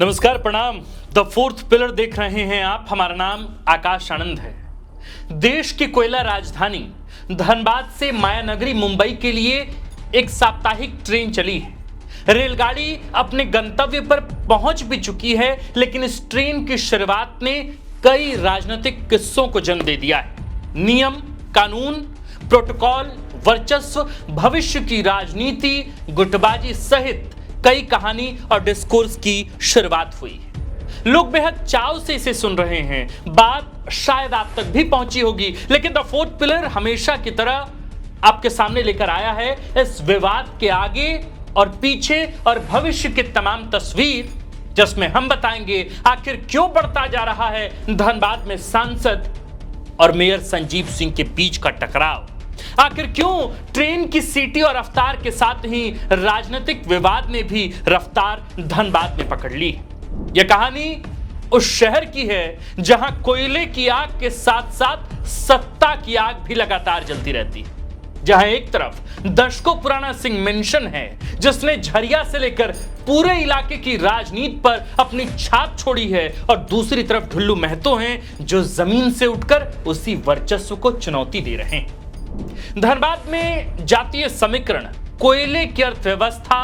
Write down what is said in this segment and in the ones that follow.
नमस्कार, प्रणाम। The fourth pillar देख रहे हैं आप। हमारा नाम आकाश आनंद है। देश की कोयला राजधानी धनबाद से मायानगरी मुंबई के लिए एक साप्ताहिक ट्रेन चली है। रेलगाड़ी अपने गंतव्य पर पहुंच भी चुकी है, लेकिन इस ट्रेन की शुरुआत ने कई राजनीतिक किस्सों को जन्म दे दिया है। नियम, कानून, प्रोटोकॉल, वर्चस्व, भविष्य की राजनीति, गुटबाजी सहित कई कहानी और डिस्कोर्स की शुरुआत हुई है। लोग बेहद चाव से इसे सुन रहे हैं। बात शायद आप तक भी पहुंची होगी, लेकिन द फोर्थ पिलर हमेशा की तरह आपके सामने लेकर आया है इस विवाद के आगे और पीछे और भविष्य की तमाम तस्वीर, जिसमें हम बताएंगे आखिर क्यों बढ़ता जा रहा है धनबाद में सांसद और मेयर संजीव सिंह के बीच का टकराव। आखिर क्यों ट्रेन की सीटी और रफ्तार के साथ ही राजनीतिक विवाद ने भी रफ्तार धनबाद में पकड़ ली। यह कहानी उस शहर की है जहां कोयले की आग के साथ साथ सत्ता की आग भी लगातार जलती रहती है। जहां एक तरफ दशकों पुराना सिंह मेंशन है, जिसने झरिया से लेकर पूरे इलाके की राजनीति पर अपनी छाप छोड़ी है, और दूसरी तरफ ढुल्लू महतो हैं जो जमीन से उठकर उसी वर्चस्व को चुनौती दे रहे हैं। धनबाद में जातीय समीकरण, कोयले की अर्थव्यवस्था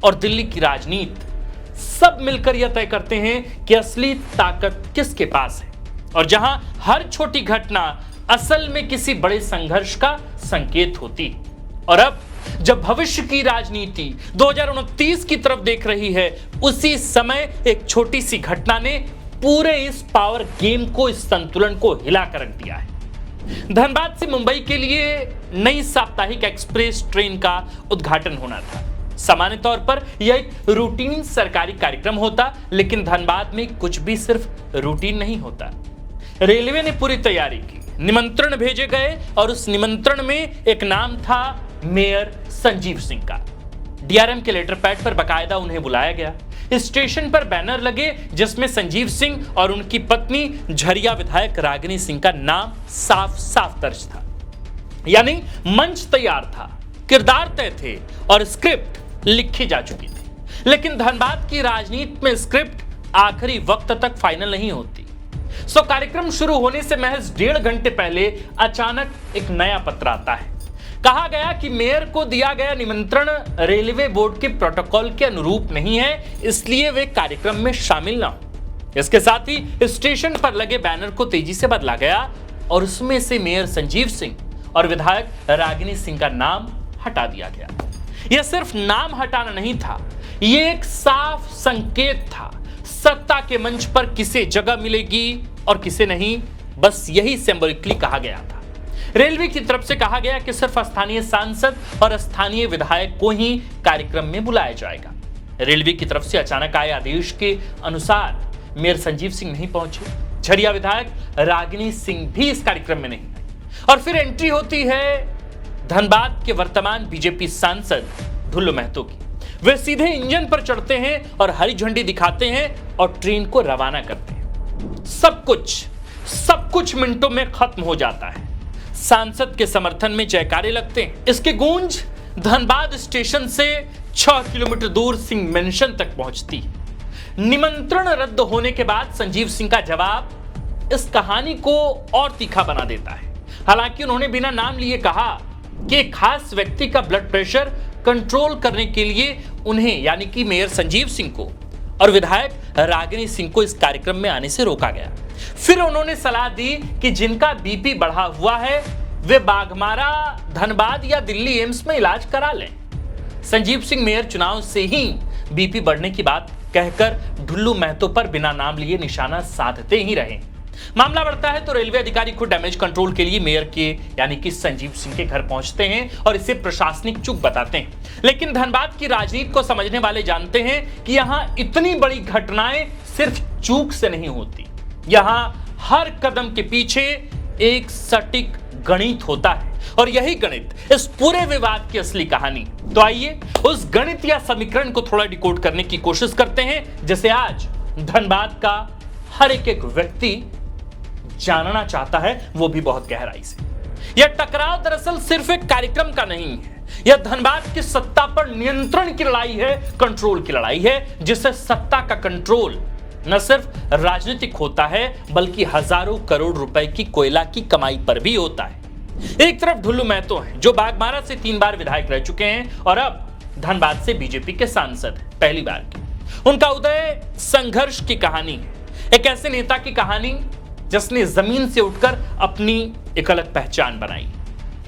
और दिल्ली की राजनीति सब मिलकर यह तय करते हैं कि असली ताकत किसके पास है, और जहां हर छोटी घटना असल में किसी बड़े संघर्ष का संकेत होती है। और अब जब भविष्य की राजनीति 2029 की तरफ देख रही है, उसी समय एक छोटी सी घटना ने पूरे इस पावर गेम को, इस संतुलन को हिलाकर रख दिया है। धनबाद से मुंबई के लिए नई साप्ताहिक एक्सप्रेस ट्रेन का उद्घाटन होना था। सामान्य तौर पर यह एक रूटीन सरकारी कार्यक्रम होता, लेकिन धनबाद में कुछ भी सिर्फ रूटीन नहीं होता। रेलवे ने पूरी तैयारी की, निमंत्रण भेजे गए, और उस निमंत्रण में एक नाम था मेयर संजीव सिंह का। डीआरएम के लेटर पैड पर बकायदा उन्हें बुलाया गया। स्टेशन पर बैनर लगे जिसमें संजीव सिंह और उनकी पत्नी झरिया विधायक रागिनी सिंह का नाम साफ साफ दर्ज था। यानी मंच तैयार था, किरदार तय थे और स्क्रिप्ट लिखी जा चुकी थी। लेकिन धनबाद की राजनीति में स्क्रिप्ट आखिरी वक्त तक फाइनल नहीं होती। सो कार्यक्रम शुरू होने से महज 1.5 घंटे पहले अचानक एक नया पत्र आता है। कहा गया कि मेयर को दिया गया निमंत्रण रेलवे बोर्ड के प्रोटोकॉल के अनुरूप नहीं है, इसलिए वे कार्यक्रम में शामिल ना हो। इसके साथ ही स्टेशन पर लगे बैनर को तेजी से बदला गया और उसमें से मेयर संजीव सिंह और विधायक रागिनी सिंह का नाम हटा दिया गया। यह सिर्फ नाम हटाना नहीं था, यह एक साफ संकेत था। सत्ता के मंच पर किसे जगह मिलेगी और किसे नहीं, बस यही सिंबॉलिकली कहा गया था। रेलवे की तरफ से कहा गया कि सिर्फ स्थानीय सांसद और स्थानीय विधायक को ही कार्यक्रम में बुलाया जाएगा। रेलवे की तरफ से अचानक आए आदेश के अनुसार मेयर संजीव सिंह नहीं पहुंचे, झरिया विधायक रागिनी सिंह भी इस कार्यक्रम में नहीं आई। और फिर एंट्री होती है धनबाद के वर्तमान बीजेपी सांसद ढुल्लू महतो की। वे सीधे इंजन पर चढ़ते हैं और हरी झंडी दिखाते हैं और ट्रेन को रवाना करते हैं। सब कुछ मिनटों में खत्म हो जाता है। सांसद के समर्थन में जयकारे लगते हैं। इसकी गूंज धनबाद स्टेशन से 6 किलोमीटर दूर सिंह मेंशन तक पहुंचती है। निमंत्रण रद्द होने के बाद संजीव सिंह का जवाब इस कहानी को और तीखा बना देता है। हालांकि उन्होंने बिना नाम लिए कहा कि एक खास व्यक्ति का ब्लड प्रेशर कंट्रोल करने के लिए उन्हें, यानी कि मेयर संजीव सिंह को और विधायक रागिनी सिंह को इस कार्यक्रम में आने से रोका गया। फिर उन्होंने सलाह दी कि जिनका बीपी बढ़ा हुआ है वे बाघमारा, धनबाद या दिल्ली एम्स में इलाज करा लें। संजीव सिंह मेयर चुनाव से ही बीपी बढ़ने की बात कहकर ढुल्लू महतो पर बिना नाम लिए निशाना साधते ही रहे। मामला बढ़ता है तो रेलवे अधिकारी खुद डैमेज कंट्रोल के लिए मेयर के, यानी कि संजीव सिंह के घर पहुंचते हैं और इसे प्रशासनिक चूक बताते हैं। लेकिन धनबाद की राजनीति को समझने वाले जानते हैं कि यहां इतनी बड़ी घटनाएं सिर्फ चूक से नहीं होती। यहां हर कदम के पीछे एक सटीक गणित होता है, और यही गणित इस पूरे विवाद की असली कहानी। तो आइए उस गणित या समीकरण को थोड़ा डिकोड करने की कोशिश करते हैं, जैसे आज धनबाद का हर एक व्यक्ति जानना चाहता है, वो भी बहुत गहराई से। यह टकराव दरअसल सिर्फ एक कार्यक्रम का नहीं है, यह धनबाद की सत्ता पर नियंत्रण की लड़ाई है, कंट्रोल की लड़ाई है, जिससे सत्ता का कंट्रोल न सिर्फ राजनीतिक होता है बल्कि हजारों करोड़ रुपए की कोयला की कमाई पर भी होता है। एक तरफ ढुल्लू महतो हैं जो बागमारा से 3 बार विधायक रह चुके हैं और अब धनबाद से बीजेपी के सांसद हैं, पहली बार की। उनका उदय संघर्ष की कहानी है, एक ऐसे नेता की कहानी जिसने जमीन से उठकर अपनी एक अलग पहचान बनाई।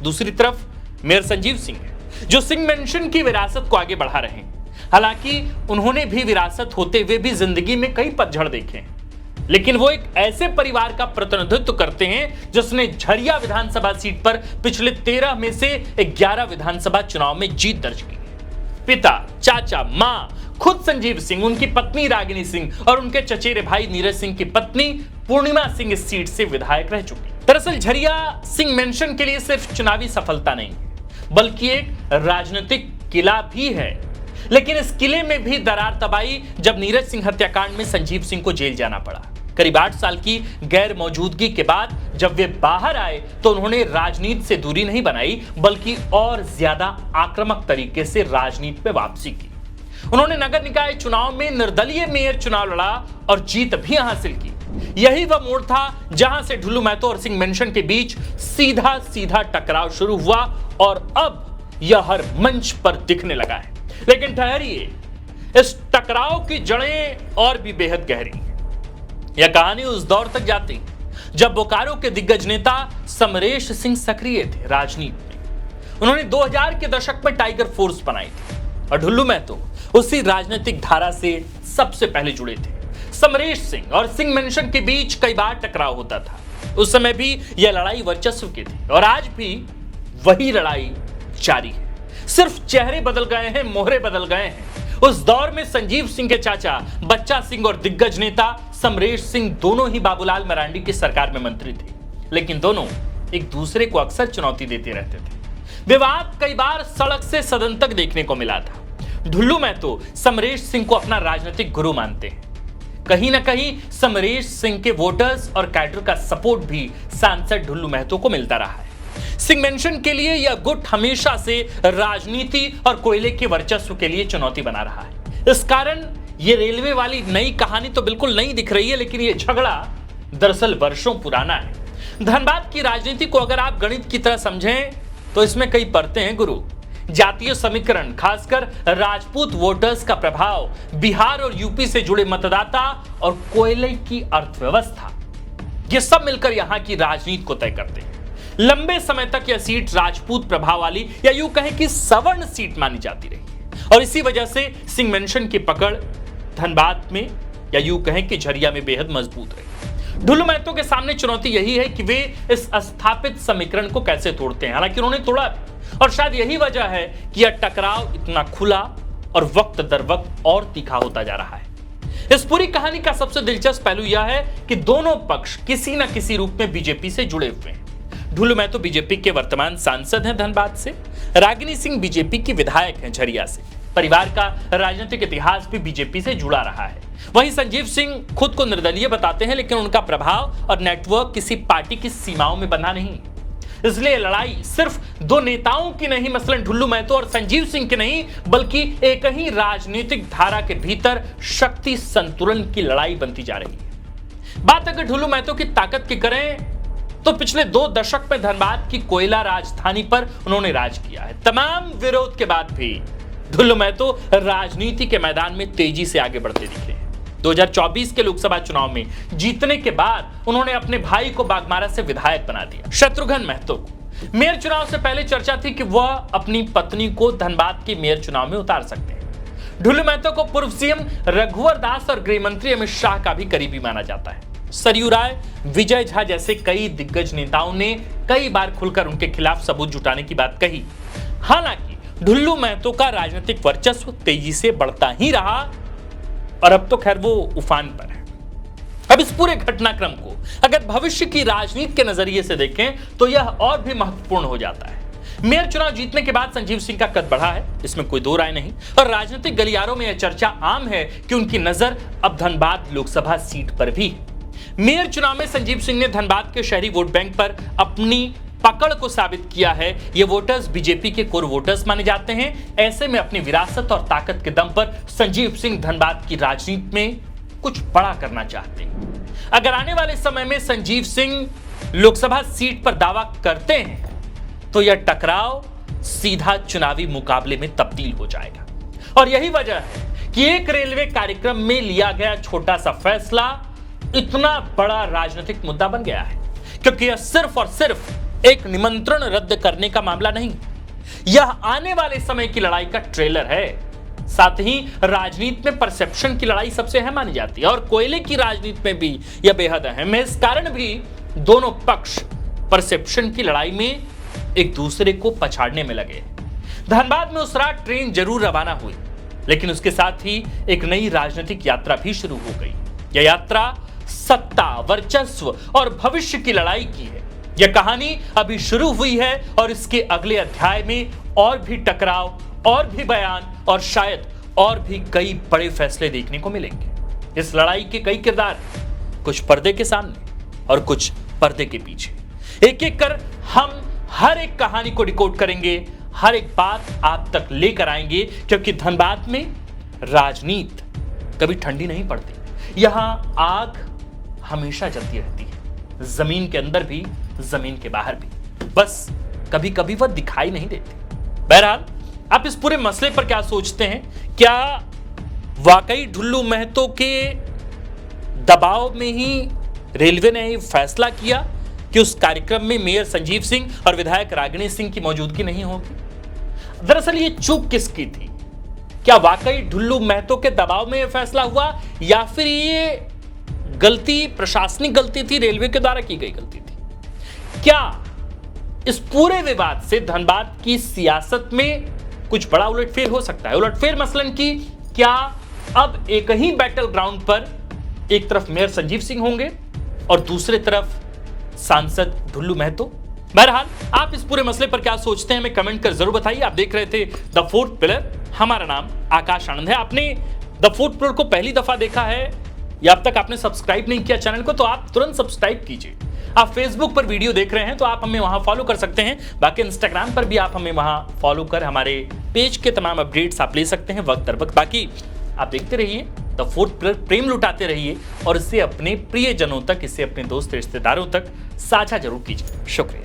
दूसरी तरफ मेयर संजीव सिंह है जो सिंह मेंशन की विरासत को आगे बढ़ा रहे हैं। हालांकि उन्होंने भी विरासत होते हुए भी जिंदगी में कई पतझड़ देखे हैं, लेकिन वो एक ऐसे परिवार का प्रतिनिधित्व करते हैं जिसने झरिया विधानसभा सीट पर पिछले 13 में से 11 विधानसभा चुनाव में जीत दर्ज की। पिता, चाचा, मां, खुद संजीव सिंह, उनकी पत्नी रागिनी सिंह और उनके चचेरे भाई नीरज सिंह की पत्नी पूर्णिमा सिंह इस सीट से विधायक रह चुकी। दरअसल झरिया सिंह मेंशन के लिए सिर्फ चुनावी सफलता नहीं बल्कि एक राजनीतिक किला भी है। लेकिन इस किले में भी दरार तब आई जब नीरज सिंह हत्याकांड में संजीव सिंह को जेल जाना पड़ा। करीब 8 साल की गैर मौजूदगी के बाद जब वे बाहर आए तो उन्होंने राजनीति से दूरी नहीं बनाई बल्कि और ज्यादा आक्रामक तरीके से राजनीति में वापसी की। उन्होंने नगर निकाय चुनाव में निर्दलीय मेयर चुनाव लड़ा और जीत भी हासिल की। यही वह मोड़ था जहां से ढुल्लू महतो और सिंह मेंशन के बीच सीधा सीधा टकराव शुरू हुआ और अब यह हर मंच पर दिखने लगा है। लेकिन ठहरिए, इस टकराव की जड़ें और भी बेहद गहरी हैं। यह कहानी उस दौर तक जाती जब बोकारो के दिग्गज नेता समरेश सिंह सक्रिय थे राजनीति में। उन्होंने 2000 के दशक में टाइगर फोर्स बनाई थी और ढुल्लू महतो उसी राजनीतिक धारा से सबसे पहले जुड़े थे। समरेश सिंह और सिंह मेंशन के बीच कई बार टकराव होता था। उस समय भी यह लड़ाई वर्चस्व की थी और आज भी वही लड़ाई जारी है, सिर्फ चेहरे बदल गए हैं, मोहरे बदल गए हैं। उस दौर में संजीव सिंह के चाचा बच्चा सिंह और दिग्गज नेता समरेश सिंह दोनों ही बाबूलाल मरांडी की सरकार में मंत्री थे, लेकिन दोनों एक दूसरे को अक्सर चुनौती देते रहते थे। विवाद कई बार सड़क से सदन तक देखने को मिला था। ढुल्लू महतो समरेश सिंह को अपना राजनीतिक गुरु मानते हैं। कहीं ना कहीं समरेश सिंह के वोटर्स और कैडर का सपोर्ट भी सांसद ढुल्लू महतो को मिलता रहा है। सिंह मेंशन के लिए यह गुट हमेशा से राजनीति और कोयले के वर्चस्व के लिए चुनौती बना रहा है। इस कारण यह रेलवे वाली नई कहानी तो बिल्कुल नहीं दिख रही है, लेकिन यह झगड़ा दरअसल वर्षों पुराना है। धनबाद की राजनीति को अगर आप गणित की तरह समझें तो इसमें कई परतें हैं गुरु। जातीय समीकरण, खासकर राजपूत वोटर्स का प्रभाव, बिहार और यूपी से जुड़े मतदाता और कोयले की अर्थव्यवस्था, ये सब मिलकर यहां की राजनीति को तय करते हैं। लंबे समय तक यह सीट राजपूत प्रभाव वाली या यूं कहें कि सवर्ण सीट मानी जाती रही और इसी वजह से सिंह मेंशन की पकड़ धनबाद में या यूं कहें कि झरिया में बेहद मजबूत रही। ढुल्लू महतो के सामने चुनौती यही है कि वे इस स्थापित समीकरण को कैसे तोड़ते हैं। हालांकि उन्होंने तोड़ा और शायद यही वजह है कि यह टकराव इतना खुला और वक्त दर वक्त और तीखा होता जा रहा है। इस पूरी कहानी का सबसे दिलचस्प पहलू यह है कि दोनों पक्ष किसी न किसी रूप में बीजेपी से जुड़े हुए हैं। ढुल्लू महतो बीजेपी के वर्तमान सांसद हैं धनबाद से, रागिनी सिंह बीजेपी की विधायक हैं झरिया से। परिवार का राजनीतिक इतिहास भी बीजेपी से जुड़ा रहा है। वहीं संजीव सिंह खुद को निर्दलीय बताते हैं, लेकिन उनका प्रभाव और नेटवर्क किसी पार्टी की सीमाओं में बंधा नहीं। इसलिए लड़ाई सिर्फ दो नेताओं की नहीं, मसलन ढुल्लू महतो और संजीव सिंह की नहीं, बल्कि एक ही राजनीतिक धारा के भीतर शक्ति संतुलन की लड़ाई बनती जा रही है। बात अगर ढुल्लू महतो की ताकत की करें तो पिछले 2 दशक में धनबाद की कोयला राजधानी पर उन्होंने राज किया है। तमाम विरोध के बाद भी ढुल्लू महतो राजनीति के मैदान में तेजी से आगे बढ़ते दिखे। 2024 के लोकसभा चुनाव में जीतने के बाद उन्होंने अपने भाई को बागमारा से विधायक बना दिया, शत्रुघ्न महतो को। मेयर चुनाव से पहले चर्चा थी कि वह अपनी पत्नी को धनबाद के मेयर चुनाव में उतार सकते हैं। ढुल्लू महतो को पूर्व सीएम रघुवर दास और गृह मंत्री अमित शाह का भी करीबी माना जाता है। सरयू राय, विजय झा जैसे कई दिग्गज नेताओं ने कई बार खुलकर उनके खिलाफ सबूत जुटाने की बात कही। हालांकि ढुल्लू महतो का राजनीतिक वर्चस्व तेजी से बढ़ता ही रहा और अब तो खैर वो उफान पर है। अब इस पूरे घटनाक्रम को अगर भविष्य की राजनीति के नजरिए से देखें तो यह और भी महत्वपूर्ण हो जाता है। मेयर चुनाव जीतने के बाद संजीव सिंह का कद बढ़ा है, इसमें कोई दो राय नहीं, और राजनीतिक गलियारों में यह चर्चा आम है कि उनकी नजर अब धनबाद लोकसभा सीट पर भी है। मेयर चुनाव में संजीव सिंह ने धनबाद के शहरी वोट बैंक पर अपनी पकड़ को साबित किया है। ये वोटर्स बीजेपी के कोर वोटर्स माने जाते हैं। ऐसे में अपनी विरासत और ताकत के दम पर संजीव सिंह धनबाद की राजनीति में कुछ बड़ा करना चाहते हैं। अगर आने वाले समय में संजीव सिंह लोकसभा सीट पर दावा करते हैं तो यह टकराव सीधा चुनावी मुकाबले में तब्दील हो जाएगा। और यही वजह है कि एक रेलवे कार्यक्रम में लिया गया छोटा सा फैसला इतना बड़ा राजनीतिक मुद्दा बन गया है, क्योंकि यह सिर्फ और सिर्फ एक निमंत्रण रद्द करने का मामला नहीं, यह आने वाले समय की लड़ाई का ट्रेलर है। साथ ही राजनीति में परसेप्शन की लड़ाई सबसे अहम मानी जाती है और कोयले की राजनीति में भी यह बेहद अहम है। इस कारण भी दोनों पक्ष परसेप्शन की लड़ाई में एक दूसरे को पछाड़ने में लगे। धनबाद में उस रात ट्रेन जरूर रवाना हुई, लेकिन उसके साथ ही एक नई राजनीतिक यात्रा भी शुरू हो गई। यह यात्रा सत्ता, वर्चस्व और भविष्य की लड़ाई की है। यह कहानी अभी शुरू हुई है और इसके अगले अध्याय में और भी टकराव, और भी बयान और शायद और भी कई बड़े फैसले देखने को मिलेंगे। इस लड़ाई के कई किरदार, कुछ पर्दे के सामने और कुछ पर्दे के पीछे। एक एक कर हम हर एक कहानी को डिकोड करेंगे, हर एक बात आप तक लेकर आएंगे, क्योंकि धनबाद में राजनीति कभी ठंडी नहीं पड़ती। यहां आग हमेशा जलती रहती है, जमीन के अंदर भी, जमीन के बाहर भी, बस कभी कभी वह दिखाई नहीं देती। बहरहाल, आप इस पूरे मसले पर क्या सोचते हैं? क्या वाकई ढुल्लू महतो के दबाव में ही रेलवे ने फैसला किया कि उस कार्यक्रम में मेयर संजीव सिंह और विधायक रागिनी सिंह की मौजूदगी नहीं होगी? दरअसल ये चूक किसकी थी? क्या वाकई ढुल्लू महतो के दबाव में यह फैसला हुआ, या फिर ये गलती प्रशासनिक गलती थी, रेलवे के द्वारा की गई गलती थी? क्या इस पूरे विवाद से धनबाद की सियासत में कुछ बड़ा उलटफेर हो सकता है? उलटफेर मसलन की क्या अब एक ही बैटल ग्राउंड पर एक तरफ मेयर संजीव सिंह होंगे और दूसरे तरफ सांसद ढुल्लू महतो? बहरहाल, आप इस पूरे मसले पर क्या सोचते हैं, हमें कमेंट कर जरूर बताइए। आप देख रहे थे द फोर्थ पिलर। हमारा नाम आकाश आनंद है। आपने द फोर्थ पिलर को पहली दफा देखा है या अब तक आपने सब्सक्राइब नहीं किया चैनल को, तो आप तुरंत सब्सक्राइब कीजिए। आप फेसबुक पर वीडियो देख रहे हैं तो आप हमें वहां फॉलो कर सकते हैं। बाकी इंस्टाग्राम पर भी आप हमें वहां फॉलो कर हमारे पेज के तमाम अपडेट्स आप ले सकते हैं वक्त दर वक्त। बाकी आप देखते रहिए द फोर्थ पिलर, प्रेम लुटाते रहिए और इसे अपने प्रियजनों तक, इसे अपने दोस्त रिश्तेदारों तक साझा जरूर कीजिए। शुक्रिया।